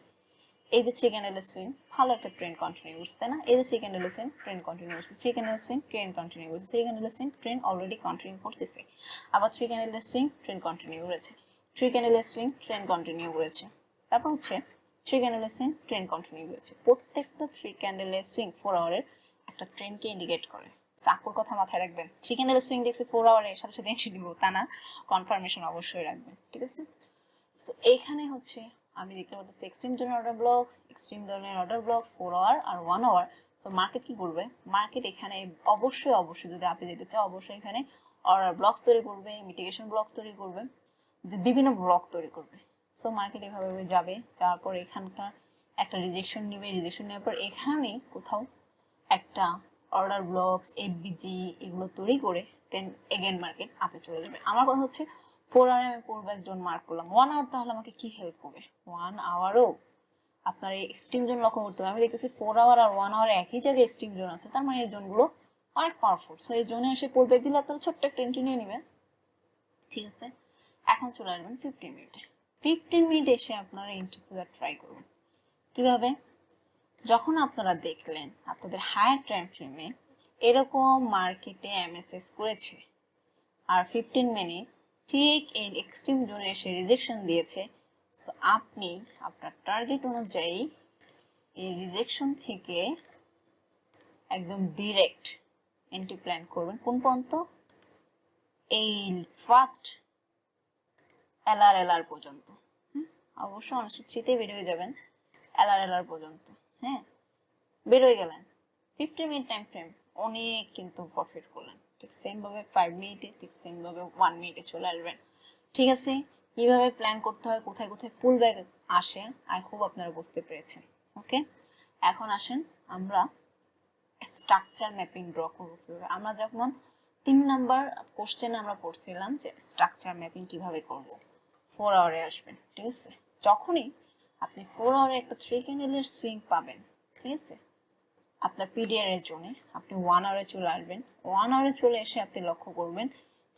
এই যে 3 ক্যান্ডেলের সুইং ভালো একটা ট্রেন্ড কন্টিনিউ করছে, তাই না? এই যে 3 ক্যান্ডেলের সুইং ট্রেন্ড কন্টিনিউ করছে, 3 ক্যান্ডেলের সুইং ট্রেন্ড কন্টিনিউ করছে, 3 ক্যান্ডেলের সুইং ট্রেন্ড অলরেডি কন্টিনিউ করতেছে, আবার 3 ক্যান্ডেলের সুইং ট্রেন্ড কন্টিনিউ করেছে, 3 ক্যান্ডেলের সুইং ট্রেন্ড কন্টিনিউ করেছে, তারপর হচ্ছে 3 ক্যান্ডেলের সুইং ট্রেন্ড কন্টিনিউ করেছে। প্রত্যেকটা 3 ক্যান্ডেলের সুইং 4 আওয়ারের একটা ট্রেন্ডকে ইন্ডিকেট করে। চাকুর কথা মাথায় রাখবেন, 3 ক্যান্ডেলের সুইং দেখছি 4 আওয়ারের সাথে সাথে এন্ট্রি দিব তা না, কনফার্মেশন অবশ্যই রাখবেন। ঠিক আছে, সো এইখানে হচ্ছে আমি দেখতে পাচ্ছি এক্সট্রিম জোনের অর্ডার ব্লকস, এক্সট্রিম জোনের অর্ডার ব্লকস 4 আওয়ার আর 1 আওয়ার। সো মার্কেট কি করবে? মার্কেট এখানে অবশ্যই অবশ্যই যদি আপনি যেতে চাও অবশ্যই এখানে অর্ডার ব্লকস তৈরি করবে, মিটিগেশন ব্লক তৈরি করবে, বিভিন্ন ব্লক তৈরি করবে। সো মার্কেট এভাবে যাবে, যাওয়ার পর এখানকার একটা রিজেকশন নেবে, রিজেকশন নেওয়ার পর এখানে কোথাও একটা অর্ডার ব্লকস, এফবিজি এগুলো তৈরি করে দেন এগেন মার্কেট আপে চলে যাবে। আমার কথা হচ্ছে 4 আওয়ারে আমি পুলব্যাক জোন মার্ক করলাম, 1 আওয়ার তাহলে আমাকে কি হেল্প করবে? 1 আওয়ারও আপনার এই এক্সট্রিম জোন লক্ষ্য করতে হবে। আমি দেখতেছি 4 আওয়ার আর 1 আওয়ার একই জায়গায় এক্সট্রিম জোন আছে, তার মানে এই জোনগুলো অনেক পাওয়ারফুল। সো এই জোনে এসে পুলব্যাক দিলে আপনারা ছোট্ট একটা এন্ট্রি নিয়ে নেবেন। ঠিক আছে, এখন চলে আসবেন 15 মিনিটে। 15 মিনিট এসে আপনারা এন্ট্রি খোঁজার ট্রাই করবেন। কিভাবে? যখন আপনারা দেখলেন আপনাদের হায়ার টাইম ফ্রেমে এরকম মার্কেটে এমএসএস করেছে আর 15 মিনিট ঠিক এই এক্সট্রিম জোনে এসে রিজেকশন দিয়েছে, সো আপনি আপনার টার্গেট অনুযায়ী এই রিজেকশন থেকে একদম ডিরেক্ট এন্ট্রি প্ল্যান করবেন। কোন পর্যন্ত? এই ফার্স্ট এলআর পর্যন্ত। অবশ্য 103-তে বের হয়ে যাবেন এলআর পর্যন্ত। হ্যাঁ, বের হয়ে গেলেন 15 মিনিট টাইম ফ্রেম, অনেক কিন্তু প্রফিট করলেন। ঠিক সেম ভাবে 5 মিনিটে, ঠিক সেম ভাবে 1 মিনিটে চলে আসবেন। ঠিক আছে, কিভাবে প্ল্যান করতে হয়, কোথায় কোথায় পুল ব্যাক আসে, আই হোপ আপনারা বুঝতে পেরেছেন। ওকে, এখন আসেন আমরা স্ট্রাকচার ম্যাপিং ড্র করবো কিভাবে। আমরা যখন 3 নাম্বার কোশ্চেনে আমরা পড়ছিলাম যে স্ট্রাকচার ম্যাপিং কিভাবে করব। 4 আওয়ারে আসবেন। ঠিক আছে, যখনই আপনি 4 আওয়ারে একটা 3 ক্যান্ডেলের সুইং পাবেন, ঠিক আছে, আপনার পিডিআর এর জন্য আপনি 1 আওয়ারে চলে আসবেন। 1 আওয়ারে চলে এসে আপনি লক্ষ্য করবেন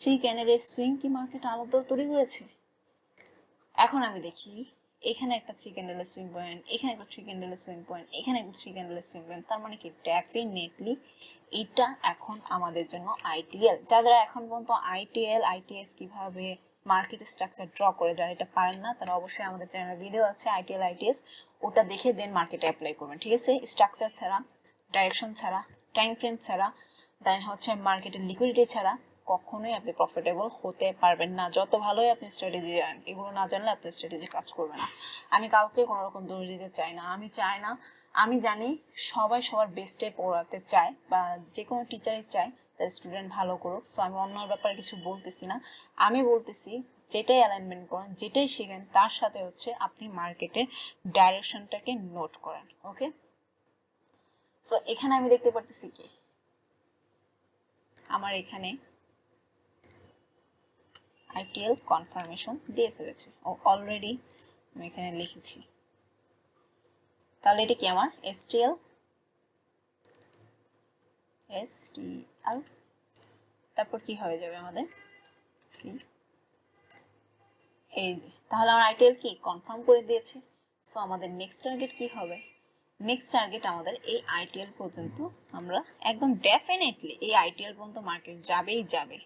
3 ক্যান্ডেলের সুইং কি মার্কেট আলাদা তৈরি করেছে। এখন আমি দেখি এখানে একটা 3 ক্যান্ডেলের সুইং পয়েন্ট, এখানে একটা 3 ক্যান্ডেলের সুইং পয়েন্ট, এখানে একটা 3 ক্যান্ডেলের সুইং পয়েন্ট, তার মানে কি ডেফিনেটলি এটা এখন আমাদের জন্য আইটিএল। যারা এখন পর্যন্ত আইটিএল আইটিএস কিভাবে মার্কেট স্ট্রাকচার ড্র করে যারা এটা পারেন না, তারা অবশ্যই আমাদের চ্যানেলে ভিডিও আছে আইটিএল আইটিএস, ওটা দেখে দেন মার্কেটে অ্যাপ্লাই করবেন। ঠিক আছে, স্ট্রাকচার ছাড়া, ডাইরেকশন ছাড়া, টাইম ফ্রেম ছাড়া, দেন হচ্ছে মার্কেটের লিকুইডিটি ছাড়া কখনোই আপনি প্রফিটেবল হতে পারবেন না। যত ভালোই আপনি স্ট্র্যাটেজি জানেন, এগুলো না জানলে আপনার স্ট্র্যাটেজি কাজ করবে না। আমি কাউকে কোনো রকম দোষ দিতে চাই না, আমি চাই না, আমি জানি সবাই সবার বেস্টে পড়াতে চায় বা যে কোনো টিচারই চায় তার স্টুডেন্ট ভালো করুক। সো আমি অন্য ব্যাপারে কিছু বলতেছি না, আমি বলতেছি যেটাই অ্যালাইনমেন্ট করেন, যেটাই শিখেন তার সাথে হচ্ছে আপনি মার্কেটের ডাইরেকশনটাকে নোট করেন। ওকে, সো এখানে আমি দেখতে পারতেছি কি আমার এখানে আইটিএল কনফার্মেশন দিয়ে ফেলেছে অলরেডি আমি এখানে লিখেছি। তাহলে এটা কি আমার এসটিএল তারপর কি হয়ে যাবে আমাদের সি, এই যে তাহলে আমার আইটিএল কি কনফার্ম করে দিয়েছে। সো আমাদের নেক্সট টার্গেট কি হবে? নেক্সট টার্গেট আমাদের এই আইটিএল পর্যন্ত, আমরা একদম ডেফিনেটলি এই আইটিএল পর্যন্ত মার্কেট যাবেই যাবে।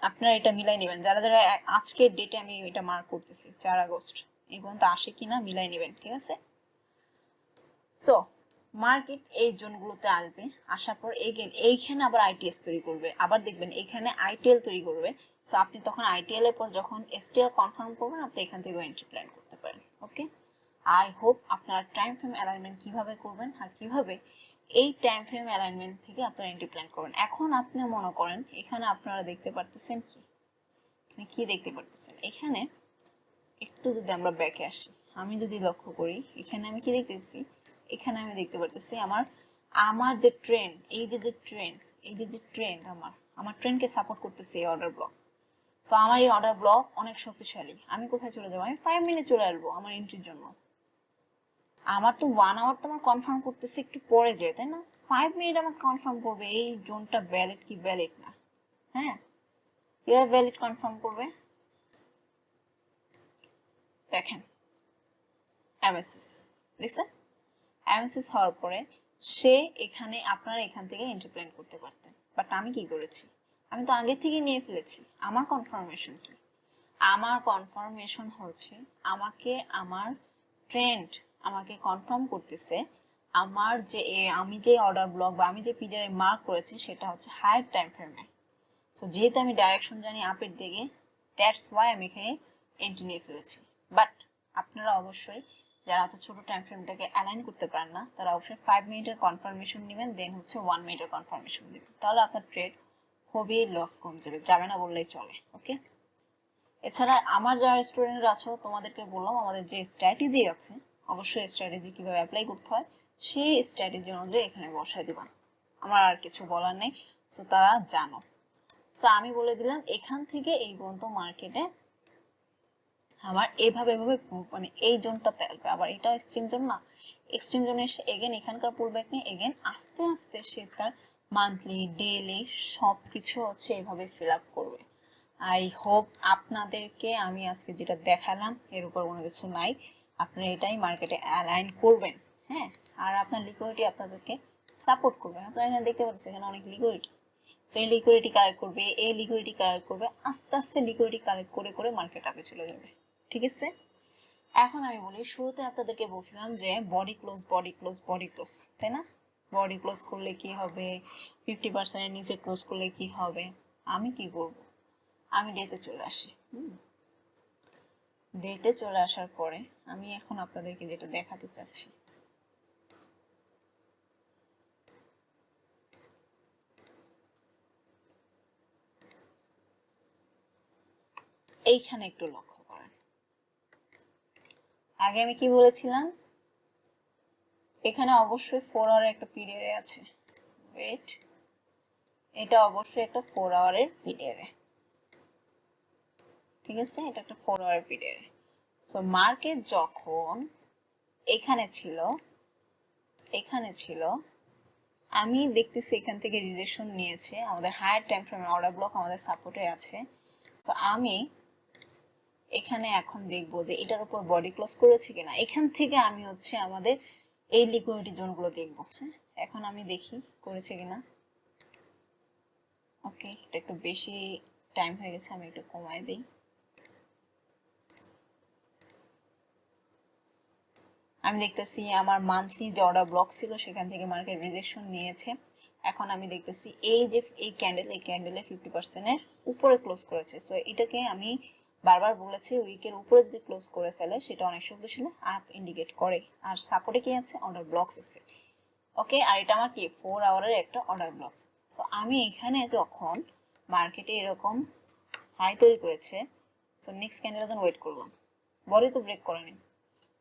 আপনারা এটা মিলাই নেবেন, যারা যারা আজকের ডেটে আমি এটা মার্ক করতেছি 4 আগস্ট এই পর্যন্ত আসে কিনা মিলাই নেবেন, ঠিক আছে? সো মার্কেট এই জোনগুলোতে আসবে, আসার পর এইখানে আবার আইটিএস তৈরি করবে, আবার দেখবেন এখানে আইটিএল তৈরি করবে। সো আপনি তখন আইটিএল এর পর যখন এসটিএল কনফার্ম করবেন আপনি এখান থেকে এন্ট্রি প্ল্যান করতে পারেন। ওকে, আই হোপ আপনারা টাইম ফ্রেম অ্যালাইনমেন্ট কিভাবে করবেন আর কিভাবে এই টাইম ফ্রেম অ্যালাইনমেন্ট থেকে আপনারা এন্ট্রি প্ল্যান করবেন। এখন আপনি মনে করেন এখানে আপনারা দেখতে পারতেছেন কি দেখতে পারতেছেন, এখানে একটু যদি আমরা ব্যাকে আসি, আমি যদি লক্ষ্য করি এখানে আমি কি দেখতেছি, এখানে আমি দেখতে পারতেছি আমার যে ট্রেন্ড, এই যে ট্রেন্ড আমার ট্রেন্ডকে সাপোর্ট করতেছে এই অর্ডার ব্লক। সো আমার এই অর্ডার ব্লক অনেক শক্তিশালী। আমি কোথায় চলে যাবো? আমি 5 মিনিটে চলে আসবো আমার এন্ট্রির জন্য। আমার তো 1 আওয়ার তো আমার কনফার্ম করতেছে একটু পরে যায়, তাই না? 5 মিনিট আমাকে কনফার্ম করবে এই জোনটা ভ্যালিড কি ভ্যালিড না। হ্যাঁ, কিভাবে ভ্যালিড কনফার্ম করবে? দেখেন এমএসএস, দেখছেন? এমএসএস হওয়ার পরে সে এখানে আপনারা এখান থেকে এন্ট্রি প্ল্যান করতে পারতেন, বাট আমি কি করেছি? আমি তো আগে থেকে নিয়ে ফেলেছি। আমার কনফার্মেশন কি? আমার কনফার্মেশন হচ্ছে আমাকে আমার ট্রেন্ড আমাকে কনফার্ম করতেছে আমার যে আমি যে অর্ডার ব্লক বা আমি যে পিরিয়ডে মার্ক করেছি সেটা হচ্ছে হায়ার টাইম ফ্রেমে। সো যেহেতু আমি ডাইরেকশন জানি আপের দিকে, দ্যাটস ওয়াই আমি এখানে এন্ট্রি নিয়ে ফেলেছি। বাট আপনারা অবশ্যই যারা হচ্ছে ছোটো টাইম ফ্রেমটাকে অ্যালাইন করতে পারেন না তারা অবশ্যই 5 মিনিটের কনফার্মেশন নেবেন, দেন হচ্ছে 1 মিনিটের কনফার্মেশন নেবেন, তাহলে আপনার ট্রেড খুবই লস কম যাবে না বললেই চলে। ওকে, এছাড়া আমার যারা স্টুডেন্টরা আছো তোমাদেরকে বললাম আমাদের যে স্ট্র্যাটেজি আছে অবশ্যই স্ট্র্যাটেজি কিভাবে অ্যাপ্লাই করতে হয় সেই স্ট্র্যাটেজি অনুযায়ী এখানে বসায় দিবা, আমার আর কিছু বলার নেই। সো তারা জানো। সো আমি বলে দিলাম এখান থেকে এই পর্যন্ত মার্কেটে আমার এভাবে মানে এই জোনটাতে আসবে, আবার এটা এক্সট্রিম জোন না, এক্সট্রিম জোনে এসে এগেন এখানকার পুলব্যাক নিয়ে এগেন আস্তে আস্তে সে তার মান্থলি ডেইলি সব কিছু হচ্ছে এভাবে ফিল আপ করবে। আই হোপ আপনাদেরকে আমি আজকে যেটা দেখালাম এর উপর কোনো কিছু নাই, আপনারা এটাই মার্কেটে অ্যালাইন করবেন। হ্যাঁ, আর আপনার লিকুইডিটি আপনাদেরকে সাপোর্ট করবে। আপনারা এখানে দেখতে পাচ্ছেন এখানে অনেক লিকুইডিটি, সেই লিকুইডিটি কালেক্ট করবে, এই লিকুইডিটি কালেক্ট করবে, আস্তে আস্তে লিকুইডিটি কালেক্ট করে করে মার্কেট আপে চলে যাবে। ঠিক আছে, এখন আমি বলি শুরুতে আপনাদেরকে বলছিলাম যে body close body close body close, তাই না? বডি ক্লোজ করলে কি হবে, 50%-এর নিচে ক্লোজ করলে কি হবে? আমি কি করব, আমি ডেতে চলে আসি। ডেটে চলে আসার পরে আমি এখন আপনাদেরকে যেটা দেখাতে চাচ্ছি, এইখানে একটু লক্ষ্য করেন। আগে আমি কি বলেছিলাম, এখানে অবশ্যই 4 আওয়ারের একটা পিরিয়ডে আছে, ওয়েট, এটা অবশ্যই একটা 4 আওয়ারের পিরিয়ডে, ঠিক আছে? এটা একটা 4 আওয়ার পিরিয়ডে। সো মার্কেট যখন এখানে ছিল আমি দেখতেছি এখান থেকে রিজেকশন নিয়েছে, আমাদের হায়ার টাইম ফ্রেমের অর্ডার ব্লক আমাদের সাপোর্টে আছে। সো আমি এখানে এখন দেখবো যে এটার উপর বডি ক্লোজ করেছে কিনা, এখান থেকে আমি হচ্ছে আমাদের এই লিকুইডিটি জোনগুলো দেখবো। হ্যাঁ, এখন আমি দেখি করেছে কিনা। ওকে, এটা একটু বেশি টাইম হয়ে গেছে, আমি একটু কমায় দিই। আমি দেখতেছি আমার মান্থলি যে অর্ডার ব্লক ছিল সেখান থেকে মার্কেট রিজেকশন নিয়েছে। এখন আমি দেখতেছি এই যে এই ক্যান্ডেলে 50%-এর উপরে ক্লোজ করেছে। সো এটাকে আমি বারবার বলেছি উইকের উপরে যদি ক্লোজ করে ফেলে সেটা অনেক শক্তিশালী আপ ইন্ডিকেট করে, আর সাপোর্টে কি আছে, অর্ডার ব্লকস আছে। ওকে, আর এটা আমার কি 4 আওয়ারের একটা অর্ডার ব্লকস। সো আমি এখানে যখন মার্কেটে এরকম হাই তৈরি করেছে, সো নেক্সট ক্যান্ডেলের জন্য ওয়েট করলাম। বডি তো ব্রেক করেনি,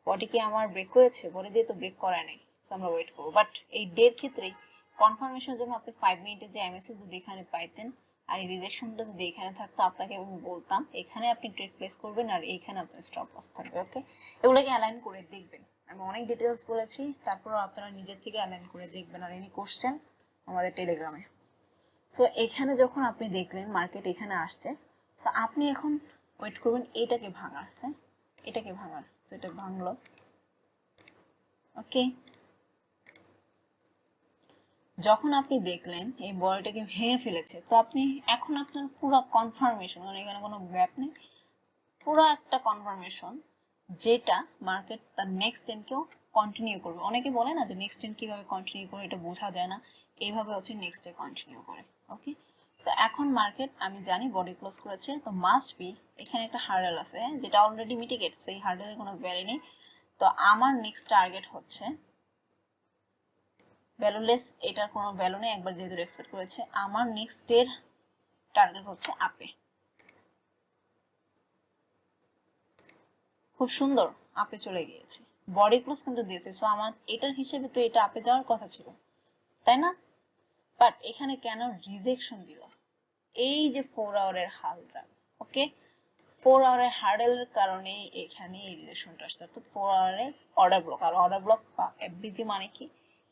বডি কি আমার ব্রেক করেছে? বডি দিয়ে তো ব্রেক করা নেই, সো আমরা ওয়েট করবো। বাট এই ডের ক্ষেত্রেই কনফার্মেশনের জন্য আপনি 5 মিনিটের যে এমএসএস যদি এখানে পাইতেন আর এই রিজেকশনটা যদি এখানে থাকতো আপনাকে আমি বলতাম এখানে আপনি ট্রেড প্লেস করবেন আর এইখানে আপনার স্টপ লস থাকবে। ওকে, এগুলোকে অ্যালাইন করে দেখবেন। আমি অনেক ডিটেলস বলেছি, তারপর আপনারা নিজের থেকে অ্যালাইন করে দেখবেন। আর এনি কোশ্চেন আমাদের টেলিগ্রামে। সো এখানে যখন আপনি দেখলেন মার্কেট এখানে আসছে, সো আপনি এখন ওয়েট করবেন এটাকে ভাঙার। হ্যাঁ, এটাকে ভাঙার। সো এটা ভাঙলো। ওকে, যখন আপনি দেখলেন এই বলটাকে ভেঙে ফেলেছে, তো আপনি এখন আপনার পুরো কনফার্মেশন, মানে এখানে কোনো গ্যাপ নেই, পুরো একটা কনফার্মেশন যেটা মার্কেট তার নেক্সট ট্রেন্ডকেও কন্টিনিউ করবে। অনেকে বলে না যে নেক্সট ট্রেন্ড কীভাবে কন্টিনিউ করে, এটা বোঝা যায় না, এইভাবে হচ্ছে নেক্সট ডে কন্টিনিউ করে। ওকে, সো এখন মার্কেট আমি জানি বডি ক্লোজ করেছে, তো মাস্ট বি এখানে একটা হার্ডেল আছে যেটা অলরেডি মিটিগেট, সো এই হার্ডেলের কোনো ভ্যালু নেই। তো আমার নেক্সট টার্গেট হচ্ছে ভ্যালুলেস, এটার কোনো ভ্যালু নেই একবার যেহেতু এক্সপেক্ট করেছে। আমার নেক্সট ডের টার্গেট হচ্ছে আপে। খুব সুন্দর আপে চলে গিয়েছে, বডি ক্লোজ কিন্তু দিয়েছে। সো আমার এটার হিসেবে তো এটা আপে যাওয়ার কথা ছিল, তাই না? বাট এখানে কেন রিজেকশন দিল? এই যে 4 আওয়ারের হালটা, ওকে, 4 আওয়ারের হার্ডেলের কারণে এখানে এই রিজেকশনটা আসছে, অর্থাৎ 4 আওয়ারের অর্ডার ব্লক। আর অর্ডার ব্লক বা এফবিজি মানে কি?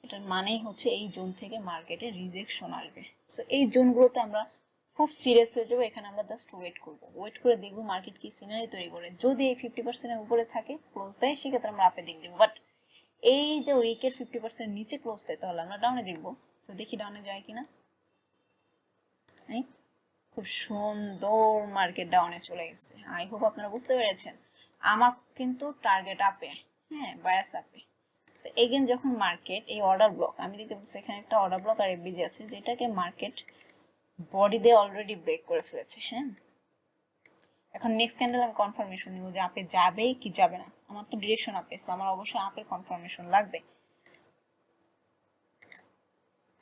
এটার মানেই হচ্ছে এই জোন থেকে মার্কেটে রিজেকশন আসবে। সো এই জোনগুলোতে আমরা খুব সিরিয়াস হয়ে যাবো। এখানে আমরা জাস্ট ওয়েট করবো, ওয়েট করে দেখবো মার্কেট কি সিনারি তৈরি করে। যদি এই 50%-এর উপরে থাকে, ক্লোজ দেয়, সেক্ষেত্রে আমরা আপে দিক দেবো। বাট এই যে উইকের 50% নিচে ক্লোজ দেয়, তাহলে আমরা ডাউনে দেখবো। তো দেখি ডাউনে যায় কিনা। খুব সুন্দর মার্কেট ডাউনে চলে গেছে। আই হোপ আপনারা বুঝতে পেরেছেন। আমার কিন্তু টার্গেট আপে, হ্যাঁ, বায়াস আপে। সো এগেন যখন মার্কেট এই অর্ডার ব্লক, আমি দেখতে পাচ্ছি এখানে একটা অর্ডার ব্লক আর এফবিজি আছে, যেটাকে মার্কেট বডি দিয়ে অলরেডি ব্রেক করে ফেলেছে। হ্যাঁ, এখন নেক্সট ক্যান্ডেল আমি কনফার্মেশন নিব যে আপে যাবে কি যাবে না। আমার তো ডিরেকশন আপে, সো আমার অবশ্যই আপের কনফার্মেশন লাগবে।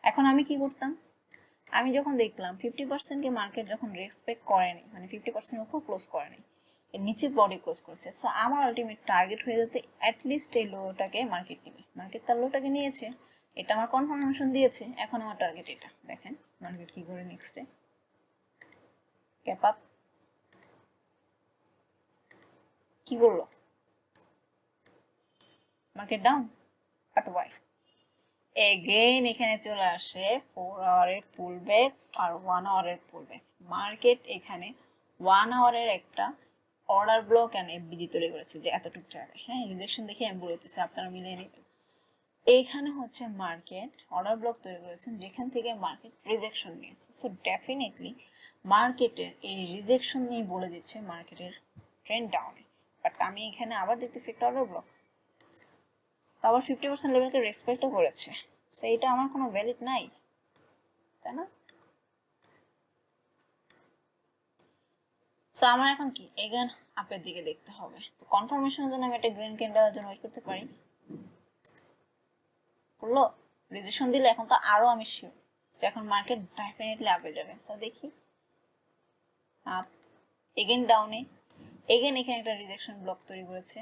এখন আমি কি করতাম? আমি যখন দেখলাম 50%-কে মার্কেট যখন রেসপেক্ট করেনি, মানে 50%-এর উপর ক্লোজ করেনি, এর নিচে বডি ক্লোজ করেছে, সো আমার আলটিমেট টার্গেট হয়ে যেতে অ্যাটলিস্ট এই লোটাকে মার্কেট নেবে। মার্কেট তার লোটাকে নিয়েছে, এটা আমার কনফার্মেশন দিয়েছে। এখন আমার টার্গেট এটা। দেখেন মার্কেট কি করে নেক্সটে ক্যাপ আপ কি করলো, market down, but why? Again এখানে চলে আসে 4 আওয়ারের পুল ব্যাক আর 1 আওয়ারের পুল ব্যাক। মার্কেট এখানে 1 আওয়ারের একটা অর্ডার ব্লক অ্যান্ড এফবিজি তৈরি করেছে যে এতটুকু জায়গায়। হ্যাঁ, রিজেকশন দেখে আমি বলতেছি, আপনারা মিলিয়ে নেবেন। এইখানে হচ্ছে মার্কেট অর্ডার ব্লক তৈরি করেছেন যেখান থেকে মার্কেট রিজেকশন নিয়েছে। সো ডেফিনেটলি মার্কেটের এই রিজেকশন নিয়ে বলে দিচ্ছে মার্কেটের ট্রেন্ড ডাউনে। বাট আমি এখানে আবার দেখতেছি একটা অর্ডার ব্লক, তো আবার 50% লেভেলকে রেসপেক্টও করেছে। সো এটা আমার কোনো ভ্যালিড নাই, তাই না? সো আমার এখন কি এগেন আপের দিকে দেখতে হবে। তো কনফার্মেশনের জন্য আমি একটা গ্রিন ক্যান্ডেলের জন্য ওয়েট করতে পারি। করলো, রিজেকশন দিলে এখন তো আরো আমি শিওর যে এখন মার্কেট ডেফিনেটলি আপে যাবে। সো দেখি আপ, এগেন ডাউনে, এগেন এখানে একটা রিজেকশন ব্লক তৈরি করেছে।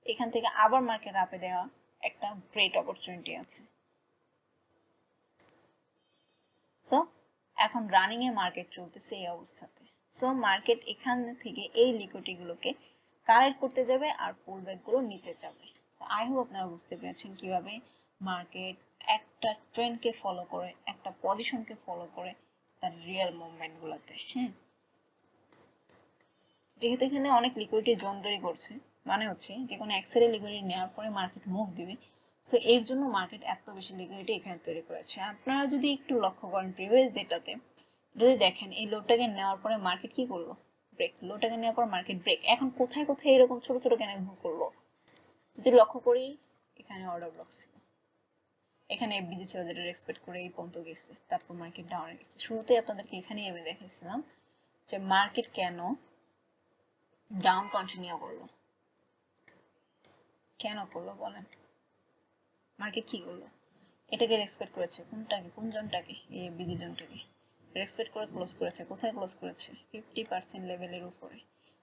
এখান থেকে আবার মার্কেট আপে দেওয়া একটা গ্রেট অপরচুনিটি আছে। সো এখন রানিং এ মার্কেট চলতেছে এই অবস্থাতে। সো মার্কেট এখান থেকে এই লিকুইডিটিগুলোকে কালেক্ট করতে যাবে আর পুলব্যাকগুলো নিতে যাবে। আই হোপ আপনারা বুঝতে পেরেছেন কিভাবে মার্কেট একটা ট্রেন্ডকে ফলো করে, একটা পজিশনকে ফলো করে তার রিয়েল মুভমেন্টগুলোতে। হ্যাঁ, যেহেতু এখানে অনেক লিকুইডিটি জোন তৈরি করছে, মানে হচ্ছে যে কোনো এক্সেলে লিকুইডিটি নেওয়ার পরে মার্কেট মুভ দিবে। সো এর জন্য মার্কেট এত বেশি লিকুইডিটি এখানে তৈরি করেছে। আপনারা যদি একটু লক্ষ্য করেন প্রিভিয়াস ডেটাতে, যদি দেখেন এই লোটাকে নেওয়ার পরে মার্কেট কি করলো, ব্রেক। লোটাকে নেওয়ার পর মার্কেট ব্রেক। এখন কোথায় কোথায় এরকম ছোট ছোট ক্যান্ডেল মুভ করলো যদি লক্ষ্য করি, এখানে অর্ডার ব্লক ছিল, এখানে এফবিজি ছিল যেটা এক্সপেক্ট করে এই পর্যন্ত গেছে, তারপর মার্কেট ডাউনে গেছে। শুরুতেই আপনাদেরকে এখানেই আমি দেখাইছিলাম যে মার্কেট কেন ডাউন কন্টিনিউ করলো, কেন করলো বলেন? মার্কেট কি করলো? এটাকে রেসপেক্ট করেছে, কোনটাকে, কোন জনটাকে, এই বিজি জনটাকে রেসপেক্ট করে ক্লোজ করেছে। কোথায় ক্লোজ করেছে? 50% লেভেলের উপরে।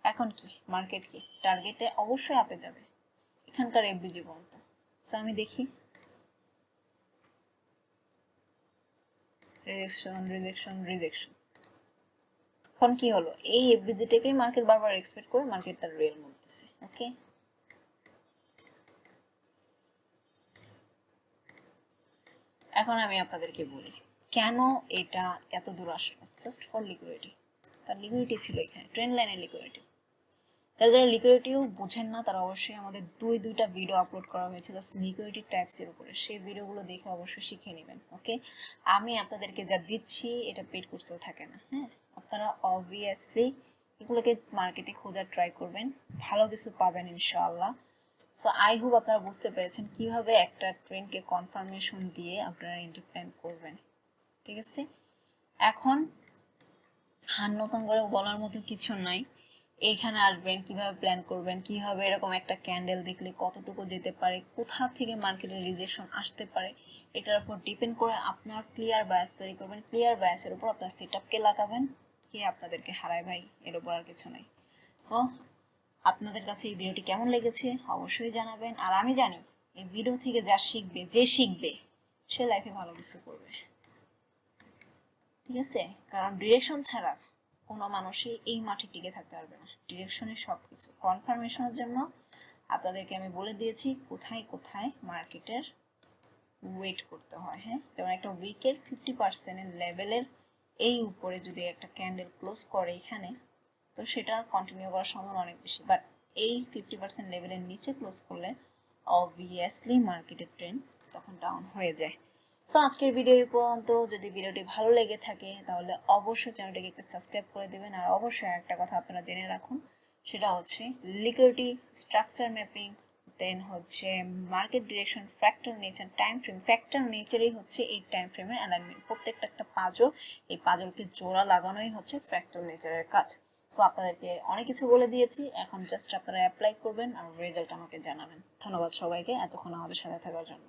এখন কি মার্কেট কি টার্গেটে অবশ্যই আপে যাবে এখানকার এফবিজি পর্যন্ত। সো আমি দেখি রিজেকশন রিজেকশন রিজেকশন, এখন কি হলো, এই এফবিডিটাকেই মার্কেট বারবার এক্সপেক্ট করে মার্কেট তার রিয়েল মুভ দিচ্ছে। ওকে, এখন আমি আপনাদেরকে বলি কেন এটা এত দূর আসলো। Just for liquidity. তার লিকুইডিটি ছিল এখানে, ট্রেন্ড লাইনের লিকুইডিটি। যারা যারা লিকুইডিটিও বুঝেন না তারা অবশ্যই আমাদের দুইটা ভিডিও আপলোড করা হয়েছে জাস্ট লিকুইডিটি টাইপসের উপরে, সেই ভিডিওগুলো দেখে অবশ্যই শিখে নেবেন। ওকে, আমি আপনাদেরকে যা দিচ্ছি এটা পেড কোর্সেও থাকে না। হ্যাঁ, আপনারা অবভিয়াসলি এগুলোকে মার্কেটে খোঁজার ট্রাই করবেন, ভালো কিছু পাবেন ইনশাআল্লাহ। সো আই হোপ আপনারা বুঝতে পেরেছেন কিভাবে একটা ট্রেন্ডকে কনফার্মেশন দিয়ে আপনারা এন্ট্রি প্ল্যান করবেন। ঠিক আছে, এখন হার নতুন করে বলার মতো কিছু নাই। এইখানে আসবেন, কিভাবে প্ল্যান করবেন, কিভাবে এরকম একটা ক্যান্ডেল দেখলে কতটুকু যেতে পারে, কোথা থেকে মার্কেটের রিজেকশন আসতে পারে, এটার উপর ডিপেন্ড করে আপনার ক্লিয়ার বায়াস তৈরি করবেন। ক্লিয়ার বায়াসের উপর আপনার সেটআপকে লাগাবেন, কে আপনাদেরকে হারায় ভাই, এর উপর আর কিছু নাই। সো আপনাদের কাছে এই ভিডিওটি কেমন লেগেছে অবশ্যই জানাবেন। আর আমি জানি এই ভিডিও থেকে যা শিখবে, যে শিখবে সে লাইফে ভালো কিছু করবে। ঠিক আছে, কারণ ডিরেকশন ছাড়া কোনো মানুষই এই মাঠে টিকে থাকতে পারবে না। ডিরেকশনের সব কিছু কনফার্মেশনের জন্য আপনাদেরকে আমি বলে দিয়েছি কোথায় কোথায় মার্কেটের ওয়েট করতে হয়। হ্যাঁ, যেমন একটা উইকের 50% লেভেলের এই উপরে যদি একটা ক্যান্ডেল ক্লোজ করে এখানে, তো সেটা কন্টিনিউ করার সম্ভাবনা অনেক বেশি। বাট এই 50% লেভেলের নিচে ক্লোজ করলে অবভিয়াসলি মার্কেটের ট্রেন্ড তখন ডাউন হয়ে যায়। সো আজকের ভিডিও এই পর্যন্ত। যদি ভিডিওটি ভালো লেগে থাকে তাহলে অবশ্যই চ্যানেলটিকে একটু সাবস্ক্রাইব করে দেবেন। আর অবশ্যই একটা কথা আপনারা জেনে রাখুন, সেটা হচ্ছে লিকুইডিটি, স্ট্রাকচার ম্যাপিং, দেন হচ্ছে market direction, fractal nature, time frame. Fractal নেচারই হচ্ছে এই টাইম ফ্রেমের অ্যালাইনমেন্ট। প্রত্যেকটা একটা পাজল, এই পাজলকে জোড়া লাগানোই হচ্ছে ফ্র্যাক্টাল নেচারের কাজ। সো আপনাদেরকে অনেক কিছু বলে দিয়েছি, এখন জাস্ট আপনারা অ্যাপ্লাই করবেন আর রেজাল্ট আমাকে জানাবেন। ধন্যবাদ সবাইকে এতক্ষণ আমাদের সাথে থাকার জন্য।